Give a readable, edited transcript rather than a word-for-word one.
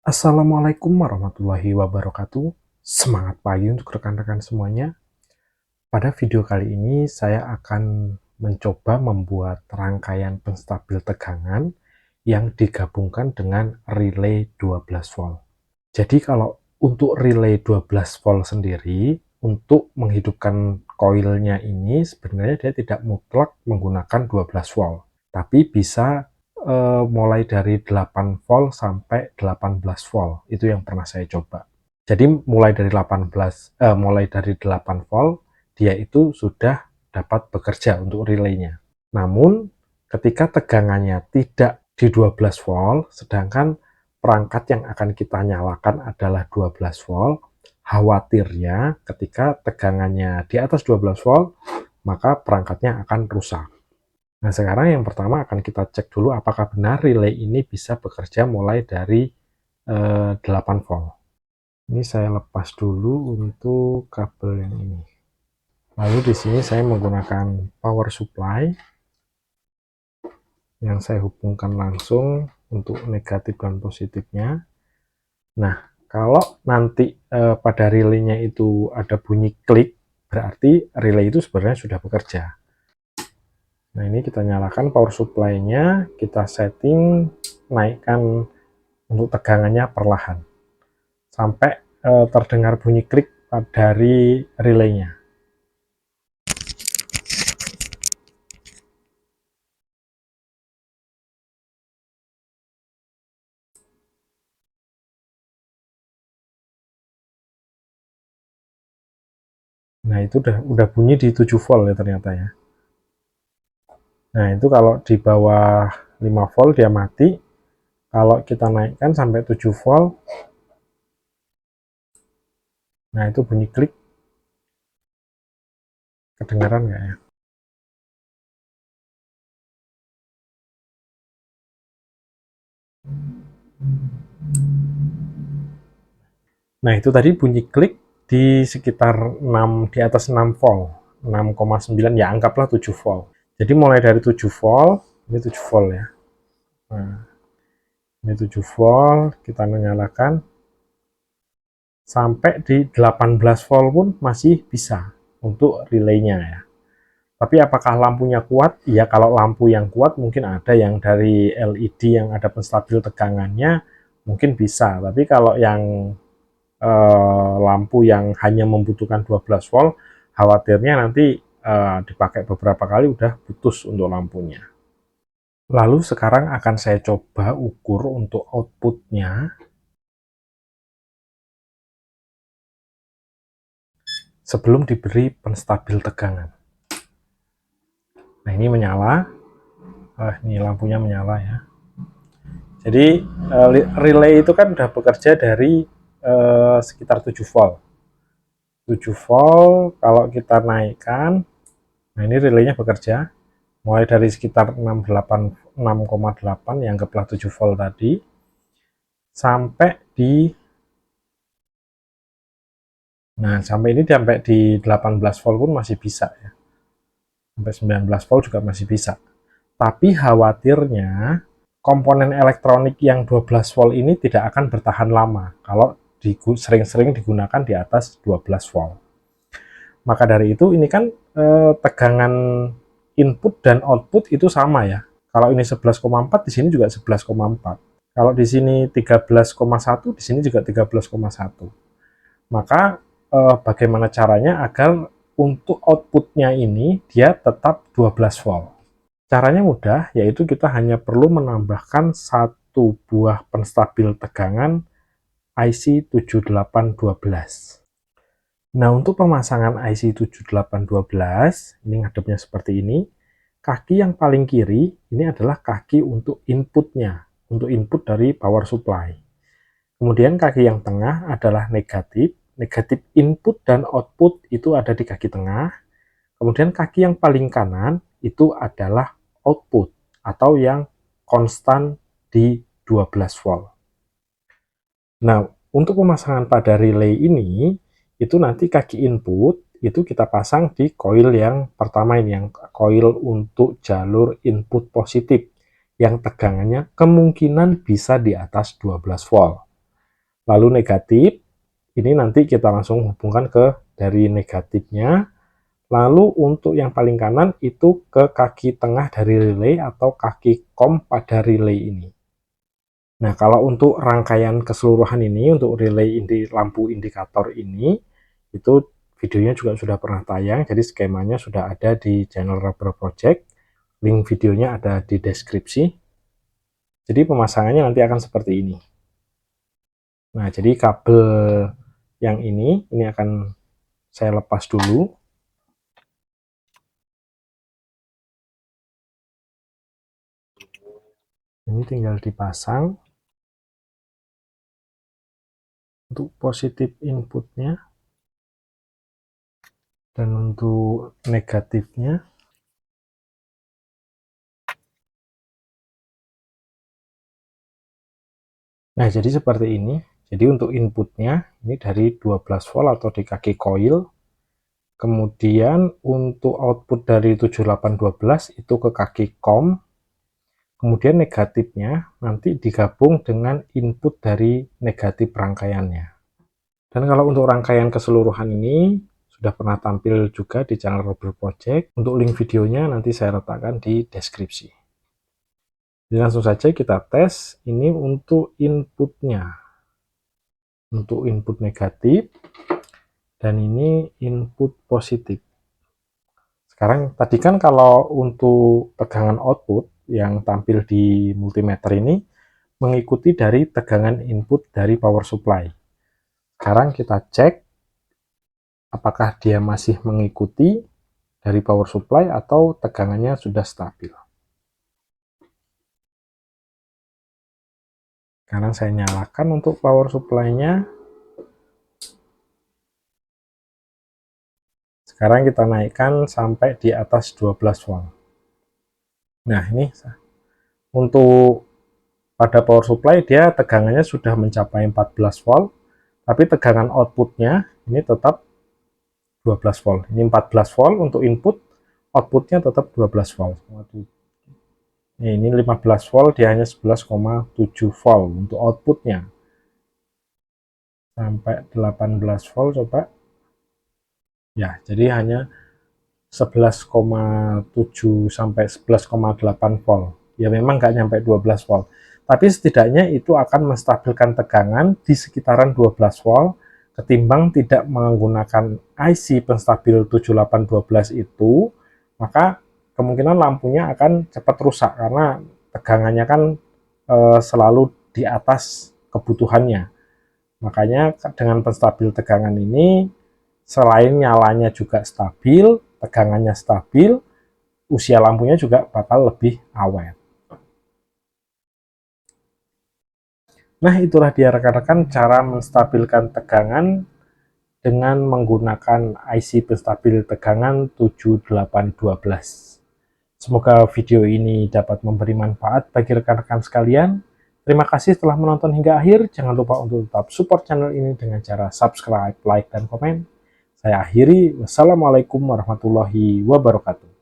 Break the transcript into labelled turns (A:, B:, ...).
A: Assalamualaikum warahmatullahi wabarakatuh. Semangat pagi untuk rekan-rekan semuanya. Pada video kali ini saya akan mencoba membuat rangkaian penstabil tegangan yang digabungkan dengan relay 12 volt. Jadi kalau untuk relay 12 volt sendiri, untuk menghidupkan koilnya ini sebenarnya dia tidak mutlak menggunakan 12 volt, tapi bisa mulai dari 8 volt sampai 18 volt. Itu yang pernah saya coba. Jadi mulai dari 8 volt dia itu sudah dapat bekerja untuk relaynya. Namun ketika tegangannya tidak di 12 volt, sedangkan perangkat yang akan kita nyalakan adalah 12 volt, khawatirnya ketika tegangannya di atas 12 volt, maka perangkatnya akan rusak. Nah, sekarang yang pertama akan kita cek dulu apakah benar relay ini bisa bekerja mulai dari 8 volt. Ini saya lepas dulu untuk kabel yang ini. Lalu di sini saya menggunakan power supply yang saya hubungkan langsung untuk negatif dan positifnya. Nah, kalau nanti pada relaynya itu ada bunyi klik, berarti relay itu sebenarnya sudah bekerja. Nah, ini kita nyalakan power supply-nya, kita setting, naikkan untuk tegangannya perlahan sampai terdengar bunyi klik dari relaynya. Nah, itu udah bunyi di 7 volt ya ternyata ya. Nah, itu kalau di bawah 5 volt dia mati. Kalau kita naikkan sampai 7 volt, nah itu bunyi klik. Kedengaran nggak ya? Nah, itu tadi bunyi klik di sekitar 6, di atas 6 volt. 6,9 ya, anggaplah 7 volt. Jadi mulai dari 7 volt, ini 7 volt ya. Nah, ini 7 volt, kita menyalakan sampai di 18 volt pun masih bisa untuk relaynya ya. Tapi apakah lampunya kuat? Ya, kalau lampu yang kuat mungkin ada yang dari LED yang ada penstabil tegangannya mungkin bisa. Tapi kalau yang lampu yang hanya membutuhkan 12 volt, khawatirnya nanti dipakai beberapa kali udah putus untuk lampunya. Lalu sekarang akan saya coba ukur untuk outputnya sebelum diberi penstabil tegangan. Nah, ini menyala. Ini lampunya menyala ya. Jadi relay itu kan udah bekerja dari sekitar 7 volt. 7 volt kalau kita naikkan, nah ini relaynya bekerja mulai dari sekitar 6,8 yang anggaplah 7 volt tadi sampai di sampai ini sampai di 18 volt pun masih bisa ya. Sampai 19 volt juga masih bisa. Tapi khawatirnya komponen elektronik yang 12 volt ini tidak akan bertahan lama kalau sering-sering digunakan di atas 12 volt. Maka dari itu ini kan tegangan input dan output itu sama ya. Kalau ini 11,4 di sini juga 11,4. Kalau di sini 13,1 di sini juga 13,1. Maka bagaimana caranya agar untuk outputnya ini dia tetap 12 volt. Caranya mudah, yaitu kita hanya perlu menambahkan satu buah penstabil tegangan IC 7812. Nah, untuk pemasangan IC 7812, ini ngadepnya seperti ini. Kaki yang paling kiri, ini adalah kaki untuk inputnya, untuk input dari power supply. Kemudian kaki yang tengah adalah negatif. Negatif input dan output itu ada di kaki tengah. Kemudian kaki yang paling kanan itu adalah output atau yang konstan di 12 volt. Nah, untuk pemasangan pada relay ini, itu nanti kaki input itu kita pasang di coil yang pertama ini, yang coil untuk jalur input positif, yang tegangannya kemungkinan bisa di atas 12 volt. Lalu negatif, ini nanti kita langsung hubungkan ke dari negatifnya. Lalu untuk yang paling kanan itu ke kaki tengah dari relay atau kaki COM pada relay ini. Nah, kalau untuk rangkaian keseluruhan ini, untuk relay lampu indikator ini, itu videonya juga sudah pernah tayang, jadi skemanya sudah ada di channel Rubber Project. Link videonya ada di deskripsi. Jadi pemasangannya nanti akan seperti ini. Nah, jadi kabel yang ini akan saya lepas dulu. Ini tinggal dipasang. Untuk positif inputnya dan untuk negatifnya. Nah, jadi seperti ini. Jadi untuk inputnya ini dari 12 volt atau di kaki coil. Kemudian untuk output dari 7812 itu ke kaki COM. Kemudian negatifnya nanti digabung dengan input dari negatif rangkaiannya. Dan kalau untuk rangkaian keseluruhan ini sudah pernah tampil juga di channel Rubber Project. Untuk link videonya nanti saya letakkan di deskripsi. Jadi langsung saja kita tes ini untuk inputnya. Untuk input negatif dan ini input positif. Sekarang tadi kan kalau untuk tegangan output yang tampil di multimeter ini mengikuti dari tegangan input dari power supply. Sekarang kita cek apakah dia masih mengikuti dari power supply atau tegangannya sudah stabil. Sekarang saya nyalakan untuk power supply-nya. Sekarang kita naikkan sampai di atas 12 volt. Nah, ini untuk pada power supply dia tegangannya sudah mencapai 14 volt, tapi tegangan outputnya ini tetap 12 volt. Ini 14 volt untuk input, outputnya tetap 12 volt. Ini 15 volt, dia hanya 11,7 volt untuk outputnya. Sampai 18 volt coba. Ya, jadi hanya 11,7 sampai 11,8 volt. Ya memang nggak nyampe 12 volt. Tapi setidaknya itu akan menstabilkan tegangan di sekitaran 12 volt ketimbang tidak menggunakan IC penstabil 7812 itu, maka kemungkinan lampunya akan cepat rusak karena tegangannya kan selalu di atas kebutuhannya. Makanya dengan penstabil tegangan ini selain nyalanya juga stabil, tegangannya stabil, usia lampunya juga bakal lebih awet. Nah, itulah dia rekan-rekan cara menstabilkan tegangan dengan menggunakan IC penstabil tegangan 7812. Semoga video ini dapat memberi manfaat bagi rekan-rekan sekalian. Terima kasih telah menonton hingga akhir. Jangan lupa untuk tetap support channel ini dengan cara subscribe, like, dan komen. Saya akhiri. Wassalamualaikum warahmatullahi wabarakatuh.